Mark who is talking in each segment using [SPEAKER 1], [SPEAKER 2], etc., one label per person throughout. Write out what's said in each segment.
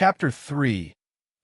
[SPEAKER 1] Chapter 3.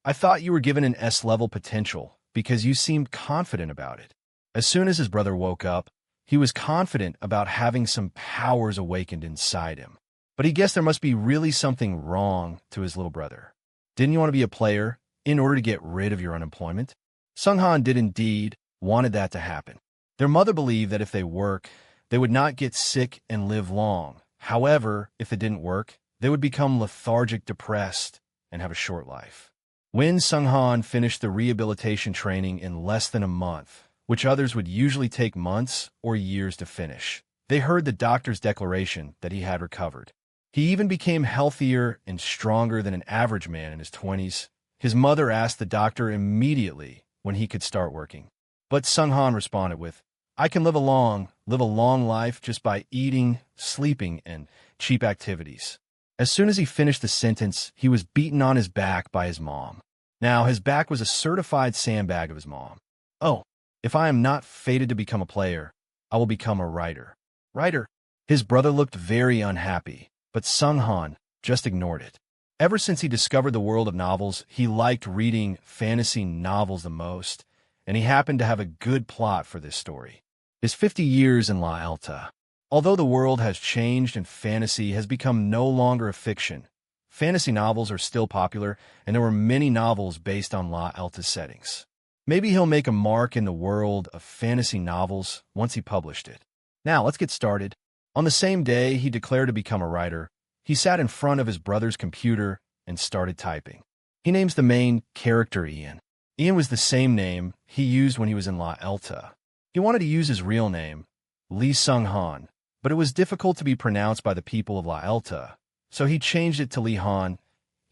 [SPEAKER 1] I thought you were given an S-level potential because you seemed confident about it. As soon as his brother woke up, he was confident about having some powers awakened inside him. But he guessed there must be really something wrong to his little brother. Didn't you want to be a player in order to get rid of your unemployment? Sung-han did indeed wanted that to happen. Their mother believed that if they work, they would not get sick and live long. However, if it didn't work, they would become lethargic, depressed, and have a short life. When Sung-han finished the rehabilitation training in less than a month, which others would usually take months or years to finish, they heard the doctor's declaration that he had recovered. He even became healthier and stronger than an average man in his 20s. His mother asked the doctor immediately when he could start working. But Sung-han responded with, I can live a long life just by eating, sleeping, and cheap activities. As soon as he finished the sentence, he was beaten on his back by his mom. Now, his back was a certified sandbag of his mom. Oh, if I am not fated to become a player, I will become a writer. Writer. His brother looked very unhappy, but Sung-han just ignored it. Ever since he discovered the world of novels, he liked reading fantasy novels the most, and he happened to have a good plot for this story. His 50 years in La Alta. Although the world has changed and fantasy has become no longer a fiction, fantasy novels are still popular, and there were many novels based on La Alta's settings. Maybe he'll make a mark in the world of fantasy novels once he published it. Now, let's get started. On the same day he declared to become a writer, he sat in front of his brother's computer and started typing. He names the main character Ian. Ian was the same name he used when he was in La Alta. He wanted to use his real name, Lee Sung-han, but it was difficult to be pronounced by the people of La Alta, so he changed it to Lee Han,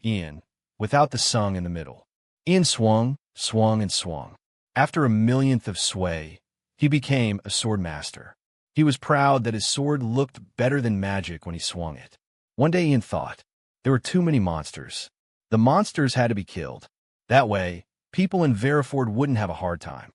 [SPEAKER 1] Ian, without the sung in the middle. Ian swung, and swung. After a millionth of sway, he became a sword master. He was proud that his sword looked better than magic when he swung it. One day Ian thought, there were too many monsters. The monsters had to be killed. That way, people in Veriford wouldn't have a hard time.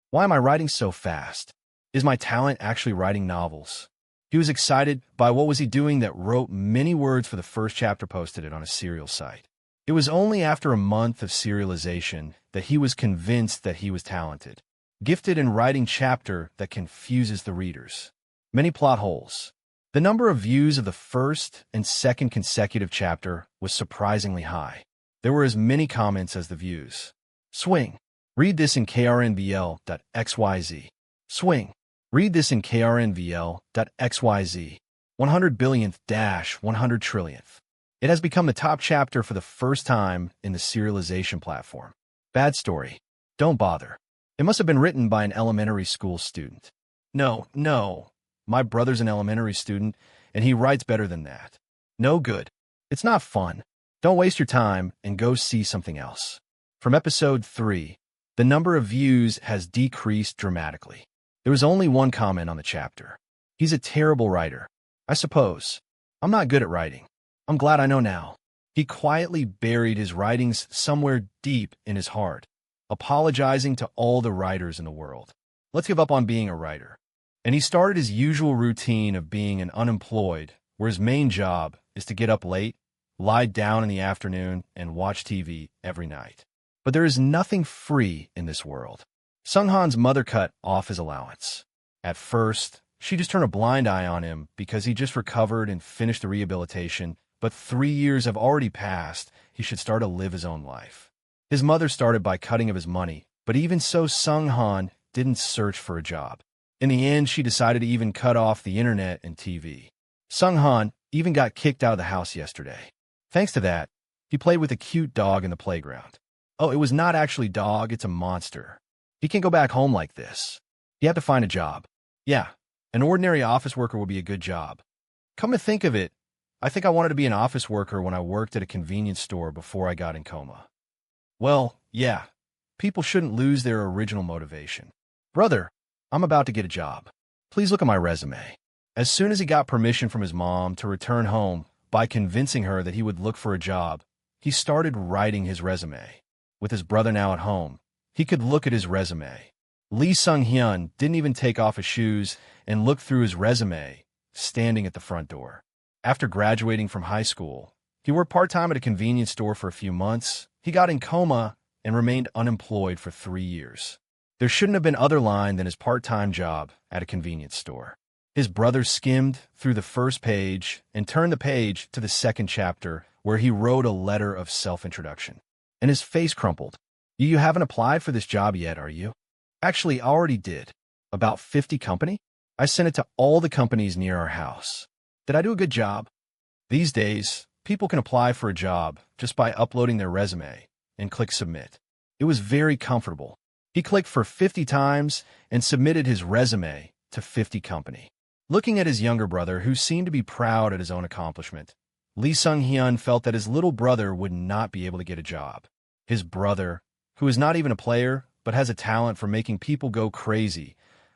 [SPEAKER 1] Why am I writing so fast? Is my talent actually writing novels? He was excited by what was he doing that wrote many words for the first chapter, posted it on a serial site. It was only after a month of serialization that he was convinced that he was talented, gifted in writing chapter that confuses the readers. Many plot holes. The number of views of the first and second consecutive chapter was surprisingly high. There were as many comments as the views. Swing. Read this in krnvl.xyz. Swing. Read this in krnvl.xyz. 100 billionth dash 100 trillionth. It has become the top chapter for the first time in the serialization platform. Bad story. Don't bother. It must have been written by an elementary school student. No. My brother's an elementary student, and he writes better than that. No good. It's not fun. Don't waste your time and go see something else. From episode 3, the number of views has decreased dramatically. There was only one comment on the chapter. He's a terrible writer. I suppose. I'm not good at writing. I'm glad I know now. He quietly buried his writings somewhere deep in his heart, apologizing to all the writers in the world. Let's give up on being a writer. And he started his usual routine of being an unemployed, where his main job is to get up late, lie down in the afternoon, and watch TV every night. But there is nothing free in this world. Sung-han's mother cut off his allowance. At first, she just turned a blind eye on him because he just recovered and finished the rehabilitation, but 3 years have already passed. He should start to live his own life. His mother started by cutting of his money, but even so, Sung-han didn't search for a job. In the end, she decided to even cut off the internet and TV. Sung-han even got kicked out of the house yesterday. Thanks to that, he played with a cute dog in the playground. Oh, it was not actually dog, it's a monster. He can't go back home like this. He had to find a job. Yeah, an ordinary office worker would be a good job. Come to think of it, I think I wanted to be an office worker when I worked at a convenience store before I got in coma. Well, yeah, people shouldn't lose their original motivation. Brother, I'm about to get a job. Please look at my resume. As soon as he got permission from his mom to return home by convincing her that he would look for a job, he started writing his resume. With his brother now at home, he could look at his resume. Lee Sung-hyun didn't even take off his shoes and look through his resume, standing at the front door. After graduating from high school, He worked part-time at a convenience store for a few months. He got in coma and remained unemployed for 3 years. There shouldn't have been other line than his part-time job at a convenience store. His brother skimmed through the first page and turned the page to the second chapter where he wrote a letter of self-introduction. And his face crumpled. You haven't applied for this job yet, are you? Actually, I already did. About 50 company? I sent it to all the companies near our house. Did I do a good job? These days, people can apply for a job just by uploading their resume and click submit. It was very comfortable. He clicked for 50 times and submitted his resume to 50 company. Looking at his younger brother, who seemed to be proud at his own accomplishment, Lee Sung-hyun felt that his little brother would not be able to get a job. His brother, who is not even a player but has a talent for making people go crazy,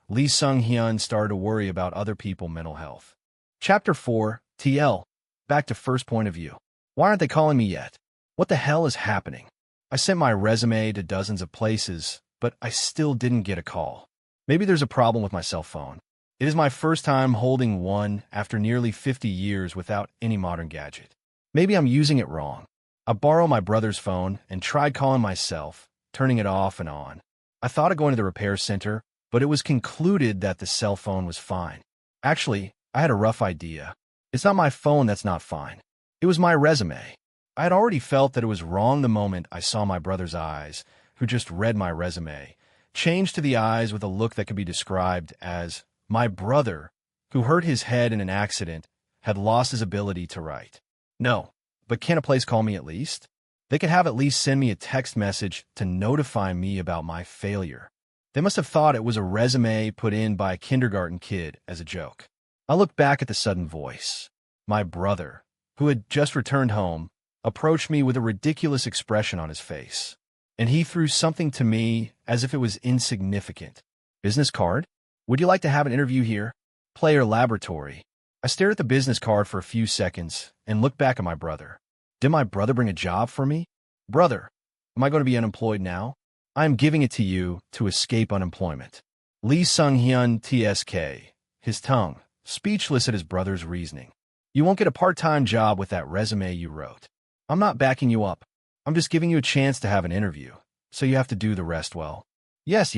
[SPEAKER 1] Lee Sung-hyun started to worry about other people's mental health. Chapter 4, TL. Back to first point of view. Why aren't they calling me yet? What the hell is happening? I sent my resume to dozens of places, but I still didn't get a call. Maybe there's a problem with my cell phone. It is my first time holding one after nearly 50 years without any modern gadget. Maybe I'm using it wrong. I borrowed my brother's phone and tried calling myself, turning it off and on. I thought of going to the repair center, but it was concluded that the cell phone was fine. Actually, I had a rough idea. It's not my phone that's not fine. It was my resume. I had already felt that it was wrong the moment I saw my brother's eyes, who just read my resume, change to the eyes with a look that could be described as my brother, who hurt his head in an accident, had lost his ability to write. No, but can a place call me at least? They could have at least send me a text message to notify me about my failure. They must have thought it was a resume put in by a kindergarten kid as a joke. I looked back at the sudden voice. My brother, who had just returned home, approached me with a ridiculous expression on his face. And he threw something to me as if it was insignificant. Business card? Would you like to have an interview here? Player laboratory. I stared at the business card for a few seconds and looked back at my brother. Did my brother bring a job for me? Brother, am I going to be unemployed now? I am giving it to you to escape unemployment. Lee Sung-hyun TSK, his tongue, speechless at his brother's reasoning. You won't get a part-time job with that resume you wrote. I'm not backing you up. I'm just giving you a chance to have an interview, so you have to do the rest well. Yes,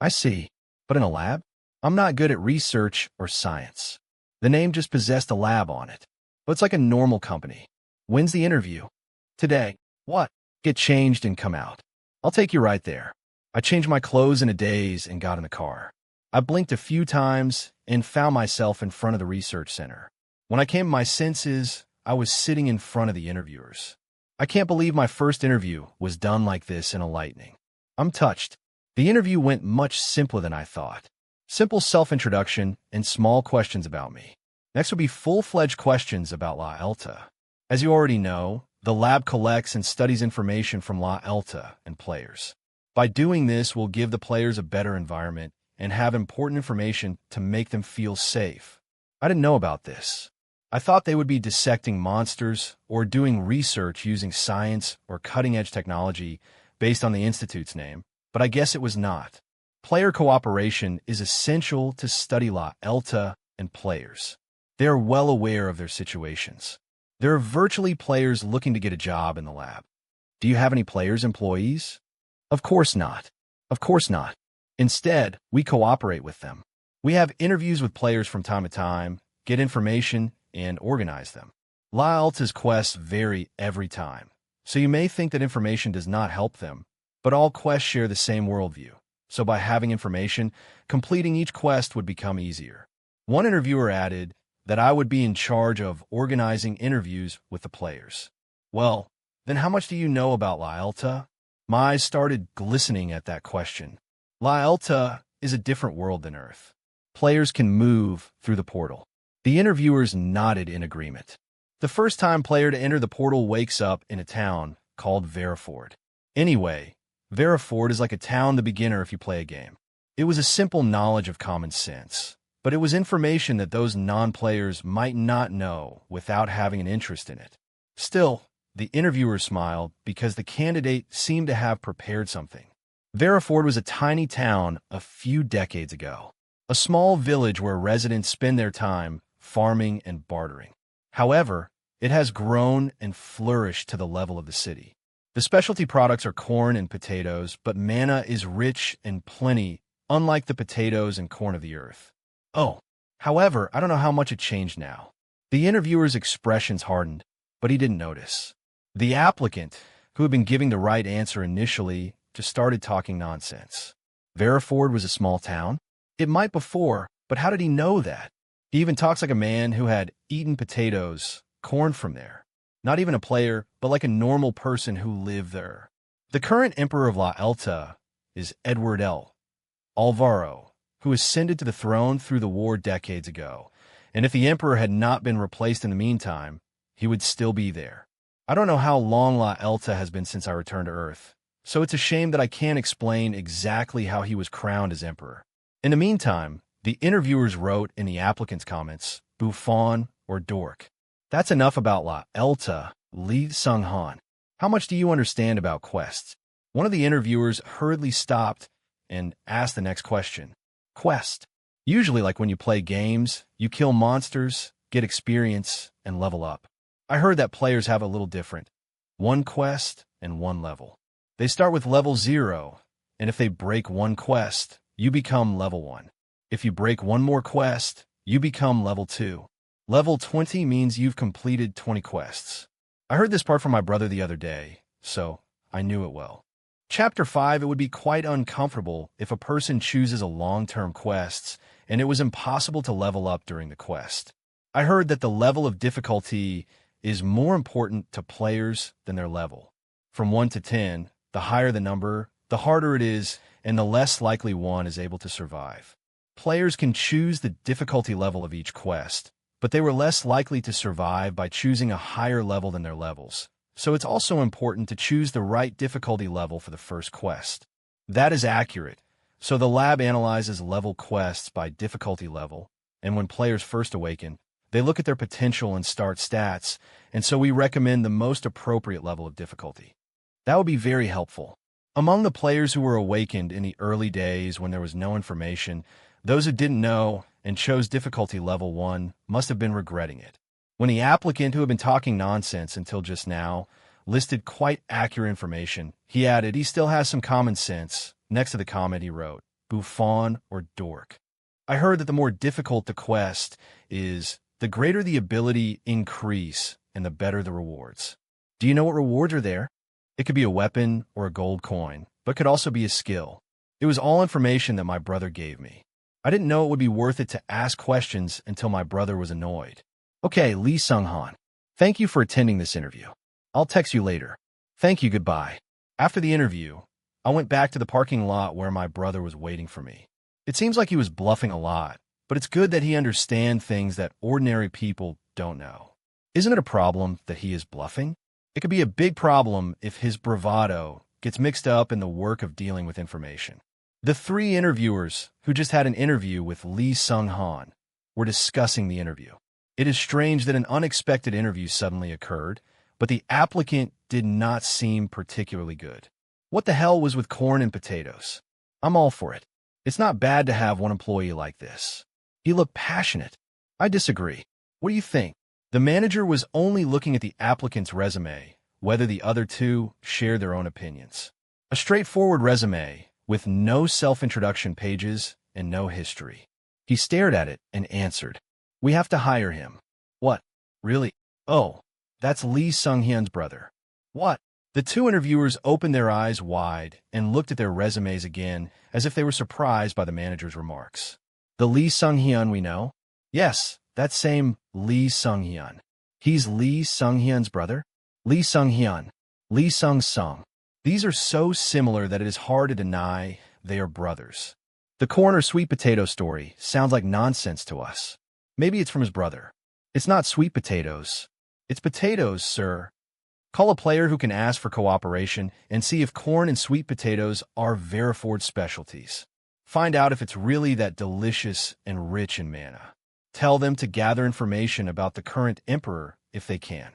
[SPEAKER 1] I see. But in a lab? I'm not good at research or science. The name just possessed a lab on it. But it's like a normal company. When's the interview? Today. What? Get changed and come out. I'll take you right there. I changed my clothes in a daze and got in the car. I blinked a few times and found myself in front of the research center. When I came to my senses, I was sitting in front of the interviewers. I can't believe my first interview was done like this in a lightning. I'm touched. The interview went much simpler than I thought. Simple self-introduction and small questions about me. Next would be full-fledged questions about La Elta. As you already know, the lab collects and studies information from La Elta and players. By doing this, we'll give the players a better environment and have important information to make them feel safe. I didn't know about this. I thought they would be dissecting monsters or doing research using science or cutting-edge technology based on the Institute's name, but I guess it was not. Player cooperation is essential to study La Elta and players. They are well aware of their situations. There are virtually players looking to get a job in the lab. Do you have any players' employees? Of course not. Of course not. Instead, we cooperate with them. We have interviews with players from time to time, get information, and organize them. La Elta's quests vary every time, so you may think that information does not help them, but all quests share the same worldview. So by having information, completing each quest would become easier. One interviewer added that I would be in charge of organizing interviews with the players. Well, then how much do you know about La Elta? My eyes started glistening at that question. La Elta is a different world than Earth. Players can move through the portal. The interviewers nodded in agreement. The first-time player to enter the portal wakes up in a town called Veraford. Anyway, Veraford is like a town the beginner if you play a game. It was a simple knowledge of common sense, but it was information that those non-players might not know without having an interest in it. Still, the interviewer smiled because the candidate seemed to have prepared something. Veraford was a tiny town a few decades ago, a small village where residents spend their time farming and bartering. However, It has grown and flourished to the level of the city. The specialty products are corn and potatoes, but manna is rich and plenty, unlike the potatoes and corn of the earth. Oh, however, I don't know how much it changed now. The interviewer's expressions hardened, but he didn't notice. The applicant, who had been giving the right answer initially, just started talking nonsense. Veriford was a small town? It might before, but how did he know that? He even talks like a man who had eaten potatoes, corn from there. Not even a player, but like a normal person who lived there. The current emperor of La Elta is Edward L. Alvaro, who ascended to the throne through the war decades ago. And if the emperor had not been replaced in the meantime, he would still be there. I don't know how long La Elta has been since I returned to Earth, so it's a shame that I can't explain exactly how he was crowned as emperor. In the meantime, the interviewers wrote in the applicant's comments, Buffon or dork. That's enough about La Elta, Lee Sung-han. How much do you understand about quests? One of the interviewers hurriedly stopped and asked the next question. Quest. Usually, like when you play games, you kill monsters, get experience, and level up. I heard that players have a little different. One quest and one level. They start with level 0, and if they break one quest, you become level 1. If you break one more quest, you become level 2. Level 20 means you've completed 20 quests. I heard this part from my brother the other day, so I knew it well. Chapter 5, it would be quite uncomfortable if a person chooses a long-term quest and it was impossible to level up during the quest. I heard that the level of difficulty is more important to players than their level. From 1 to 10, the higher the number, the harder it is, and the less likely one is able to survive. Players can choose the difficulty level of each quest, but they were less likely to survive by choosing a higher level than their levels. So it's also important to choose the right difficulty level for the first quest. That is accurate. So the lab analyzes level quests by difficulty level, and when players first awaken, they look at their potential and start stats, and so we recommend the most appropriate level of difficulty. That would be very helpful. Among the players who were awakened in the early days when there was no information, those who didn't know and chose difficulty level 1 must have been regretting it. When the applicant, who had been talking nonsense until just now, listed quite accurate information, he added he still has some common sense. Next to the comment he wrote, Buffon or dork. I heard that the more difficult the quest is, the greater the ability increase and the better the rewards. Do you know what rewards are there? It could be a weapon or a gold coin, but could also be a skill. It was all information that my brother gave me. I didn't know it would be worth it to ask questions until my brother was annoyed. Okay, Lee Sung-han. Thank you for attending this interview. I'll text you later. Thank you, goodbye. After the interview, I went back to the parking lot where my brother was waiting for me. It seems like he was bluffing a lot, but it's good that he understands things that ordinary people don't know. Isn't it a problem that he is bluffing? It could be a big problem if his bravado gets mixed up in the work of dealing with information. The 3 interviewers who just had an interview with Lee Sung-han were discussing the interview. It is strange that an unexpected interview suddenly occurred, but the applicant did not seem particularly good. What the hell was with corn and potatoes? I'm all for it. It's not bad to have one employee like this. He looked passionate. I disagree. What do you think? The manager was only looking at the applicant's resume, whether the other 2 shared their own opinions. A straightforward resume with no self-introduction pages and no history. He stared at it and answered, "We have to hire him." What? Really? Oh, that's Lee Sung-hyun's brother. What? The 2 interviewers opened their eyes wide and looked at their resumes again as if they were surprised by the manager's remarks. The Lee Sung-hyun we know? Yes, that same Lee Sung-hyun. He's Lee Sung-hyun's brother? Lee Sung-hyun. Lee Sung-sung. These are so similar that it is hard to deny they are brothers. The corn or sweet potato story sounds like nonsense to us. Maybe it's from his brother. It's not sweet potatoes. It's potatoes, sir. Call a player who can ask for cooperation and see if corn and sweet potatoes are Veriford specialties. Find out if it's really that delicious and rich in mana. Tell them to gather information about the current emperor if they can.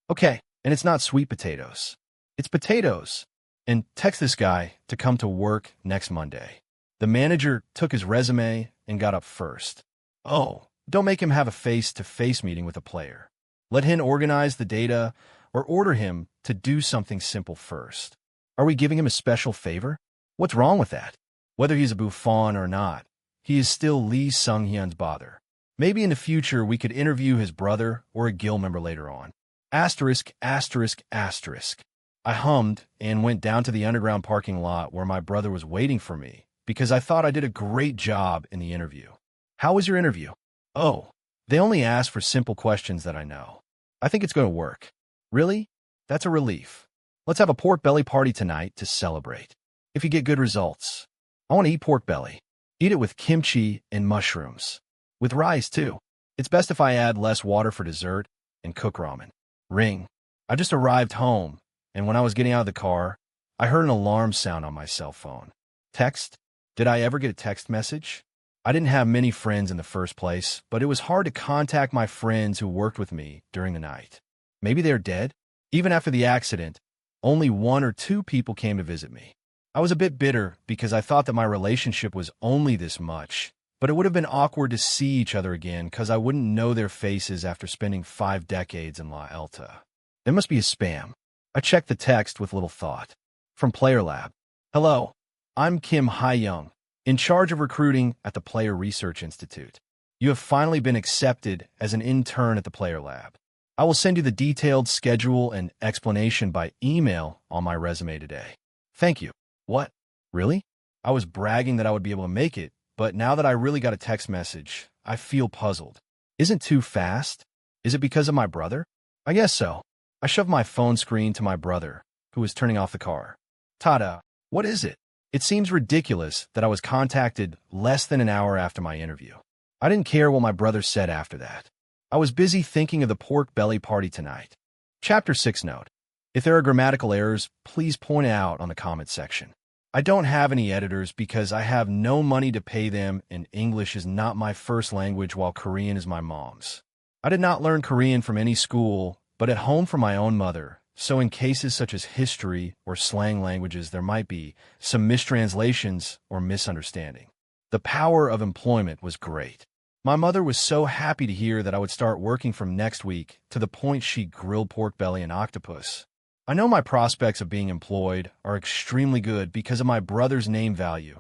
[SPEAKER 1] Okay, and it's not sweet potatoes. It's potatoes. And text this guy to come to work next Monday. The manager took his resume and got up first. Oh, don't make him have a face-to-face meeting with a player. Let him organize the data or order him to do something simple first. Are we giving him a special favor? What's wrong with that? Whether he's a bouffon or not, he is still Lee Sung-hyun's father. Maybe in the future we could interview his brother or a guild member later on. Asterisk, asterisk, asterisk. I hummed and went down to the underground parking lot where my brother was waiting for me because I thought I did a great job in the interview. How was your interview? Oh, they only asked for simple questions that I know. I think it's going to work. Really? That's a relief. Let's have a pork belly party tonight to celebrate. If you get good results. I want to eat pork belly. Eat it with kimchi and mushrooms. With rice, too. It's best if I add less water for dessert and cook ramen. Ring. I just arrived home, and when I was getting out of the car, I heard an alarm sound on my cell phone. Text? Did I ever get a text message? I didn't have many friends in the first place, but it was hard to contact my friends who worked with me during the night. Maybe they're dead? Even after the accident, only 1 or 2 people came to visit me. I was a bit bitter because I thought that my relationship was only this much, but it would have been awkward to see each other again because I wouldn't know their faces after spending 5 decades in La Elta. There must be a spam. I checked the text with little thought. From Player Lab. Hello, I'm Kim Hae-young, in charge of recruiting at the Player Research Institute. You have finally been accepted as an intern at the Player Lab. I will send you the detailed schedule and explanation by email on my resume today. Thank you. What? Really? I was bragging that I would be able to make it, but now that I really got a text message, I feel puzzled. Isn't too fast? Is it because of my brother? I guess so. I shoved my phone screen to my brother, who was turning off the car. Tada, what is it? It seems ridiculous that I was contacted less than an hour after my interview. I didn't care what my brother said after that. I was busy thinking of the pork belly party tonight. Chapter 6 note. If there are grammatical errors, please point it out on the comment section. I don't have any editors because I have no money to pay them and English is not my first language while Korean is my mom's. I did not learn Korean from any school, but at home from my own mother, so in cases such as history or slang languages there might be some mistranslations or misunderstanding. The power of employment was great. My mother was so happy to hear that I would start working from next week to the point she grilled pork belly and octopus. I know my prospects of being employed are extremely good because of my brother's name value.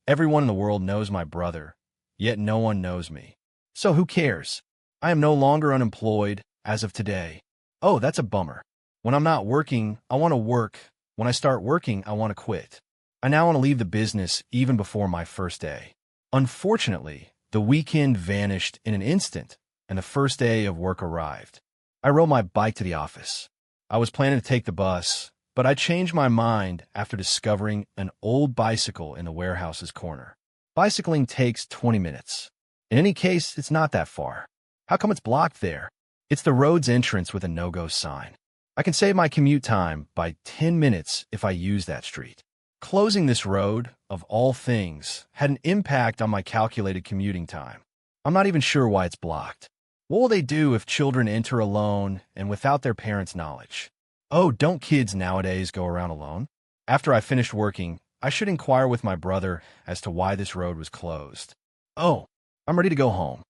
[SPEAKER 1] Everyone in the world knows my brother, yet no one knows me. So who cares? I am no longer unemployed as of today. Oh, that's a bummer. When I'm not working, I want to work. When I start working, I want to quit. I now want to leave the business even before my first day. Unfortunately, the weekend vanished in an instant, and the first day of work arrived. I rode my bike to the office. I was planning to take the bus, but I changed my mind after discovering an old bicycle in the warehouse's corner. Bicycling takes 20 minutes. In any case, it's not that far. How come it's blocked there? It's the road's entrance with a no-go sign. I can save my commute time by 10 minutes if I use that street. Closing this road, of all things, had an impact on my calculated commuting time. I'm not even sure why it's blocked. What will they do if children enter alone and without their parents' knowledge? Oh, don't kids nowadays go around alone? After I finished working, I should inquire with my brother as to why this road was closed. Oh, I'm ready to go home.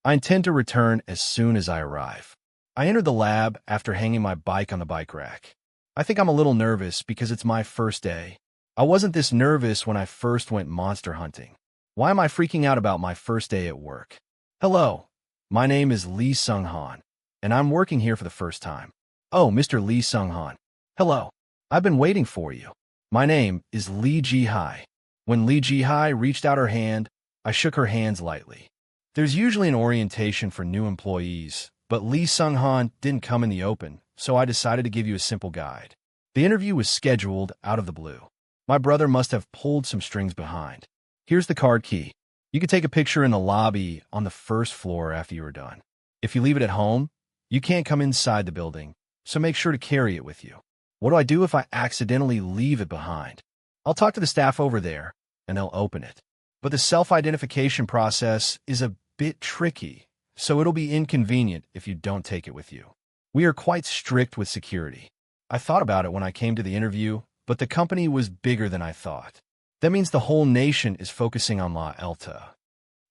[SPEAKER 1] I intend to return as soon as I arrive. I entered the lab after hanging my bike on the bike rack. I think I'm a little nervous because it's my first day. I wasn't this nervous when I first went monster hunting. Why am I freaking out about my first day at work? Hello. My name is Lee Sung-han, and I'm working here for the first time. Oh, Mr. Lee Sung-han. Hello. I've been waiting for you. My name is Lee Ji-hai. When Lee Ji-hai reached out her hand, I shook her hands lightly. There's usually an orientation for new employees, but Lee Sung-han didn't come in the open, so I decided to give you a simple guide. The interview was scheduled out of the blue. My brother must have pulled some strings behind. Here's the card key. You can take a picture in the lobby on the first floor after you are done. If you leave it at home, you can't come inside the building, so make sure to carry it with you. What do I do if I accidentally leave it behind? I'll talk to the staff over there, and they'll open it. But the self-identification process is a bit tricky, so it'll be inconvenient if you don't take it with you. We are quite strict with security. I thought about it when I came to the interview, but the company was bigger than I thought. That means the whole nation is focusing on La Elta.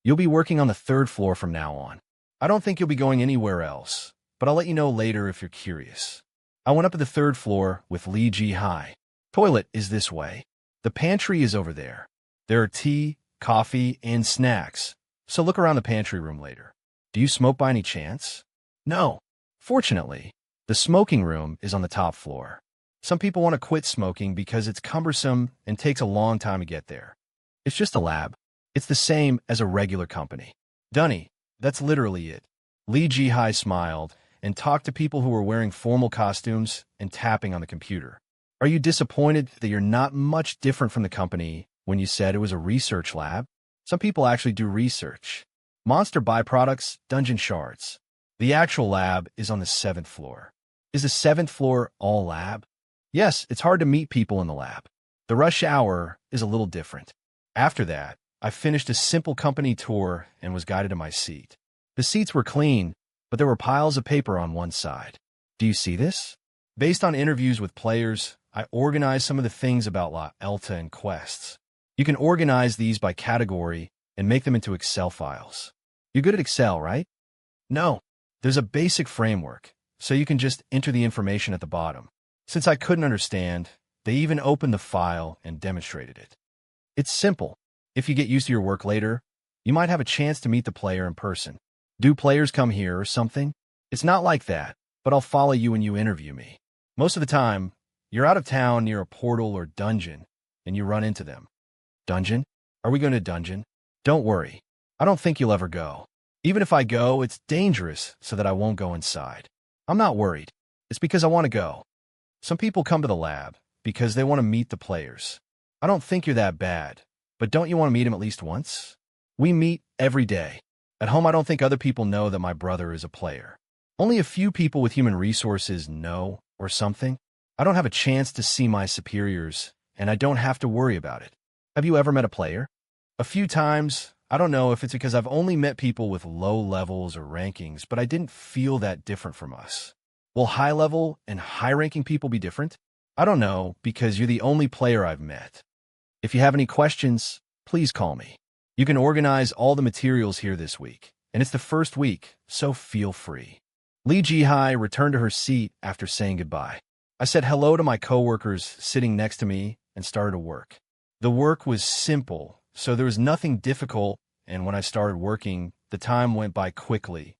[SPEAKER 1] You'll be working on the 3rd floor from now on. I don't think you'll be going anywhere else, but I'll let you know later if you're curious. I went up to the third floor with Lee Ji-hai. Toilet is this way. The pantry is over there. There are tea, coffee, and snacks, so look around the pantry room later. Do you smoke by any chance? No. Fortunately, the smoking room is on the top floor. Some people want to quit smoking because it's cumbersome and takes a long time to get there. It's just a lab. It's the same as a regular company. Dunny, that's literally it. Lee Ji-hai smiled and talked to people who were wearing formal costumes and tapping on the computer. Are you disappointed that you're not much different from the company when you said it was a research lab? Some people actually do research. Monster byproducts, dungeon shards. The actual lab is on the 7th floor. Is the 7th floor all lab? Yes, it's hard to meet people in the lab. The rush hour is a little different. After that, I finished a simple company tour and was guided to my seat. The seats were clean, but there were piles of paper on one side. Do you see this? Based on interviews with players, I organized some of the things about La Elta and quests. You can organize these by category and make them into Excel files. You're good at Excel, right? No. There's a basic framework, so you can just enter the information at the bottom. Since I couldn't understand, they even opened the file and demonstrated it. It's simple. If you get used to your work later, you might have a chance to meet the player in person. Do players come here or something? It's not like that, but I'll follow you when you interview me. Most of the time, you're out of town near a portal or dungeon, and you run into them. Dungeon? Are we going to dungeon? Don't worry. I don't think you'll ever go. Even if I go, it's dangerous so that I won't go inside. I'm not worried. It's because I want to go. Some people come to the lab because they want to meet the players. I don't think you're that bad, but don't you want to meet him at least once? We meet every day. At home, I don't think other people know that my brother is a player. Only a few people with human resources know or something. I don't have a chance to see my superiors, and I don't have to worry about it. Have you ever met a player? A few times. I don't know if it's because I've only met people with low levels or rankings, but I didn't feel that different from us. Will high-level and high-ranking people be different? I don't know, because you're the only player I've met. If you have any questions, please call me. You can organize all the materials here this week, and it's the first week, so feel free. Lee Ji-hai returned to her seat after saying goodbye. I said hello to my coworkers sitting next to me and started to work. The work was simple, so there was nothing difficult, and when I started working, the time went by quickly,